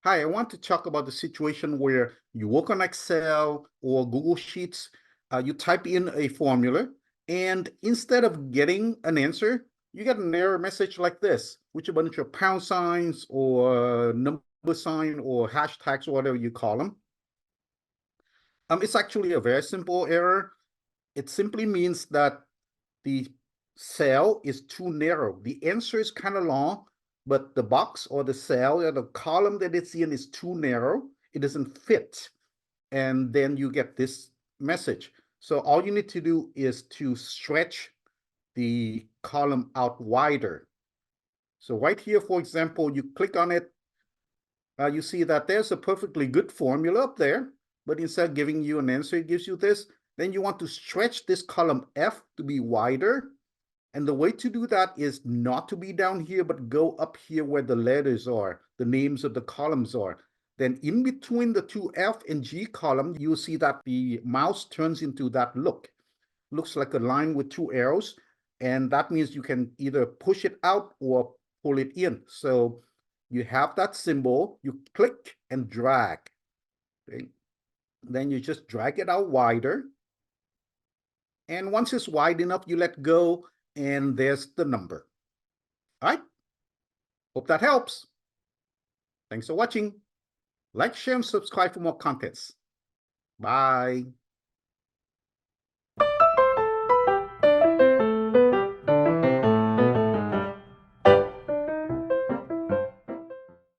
Hi, I want to talk about the situation where you work on Excel or Google Sheets, you type in a formula, and instead of getting an answer, you get an error message like this, which a bunch of pound signs or number sign or hashtags, or whatever you call them. It's actually a very simple error. It simply means that the cell is too narrow. The answer is kind of long, but the box or the cell or the column that it's in is too narrow. It doesn't fit. And then you get this message. So all you need to do is to stretch the column out wider. So right here, for example, you click on it, you see that there's a perfectly good formula up there, but instead of giving you an answer, it gives you this. Then you want to stretch this column F to be wider. And the way to do that is not to be down here, but go up here where the letters are, the names of the columns are. Then in between the two F and G column, you'll see that the mouse turns into that look. Looks like a line with two arrows. And that means you can either push it out or pull it in. So you have that symbol, you click and drag. Okay? Then you just drag it out wider. And once it's wide enough, you let go, and there's the number. All right? Hope that helps. Thanks for watching. Like, share, and subscribe for more contents. Bye.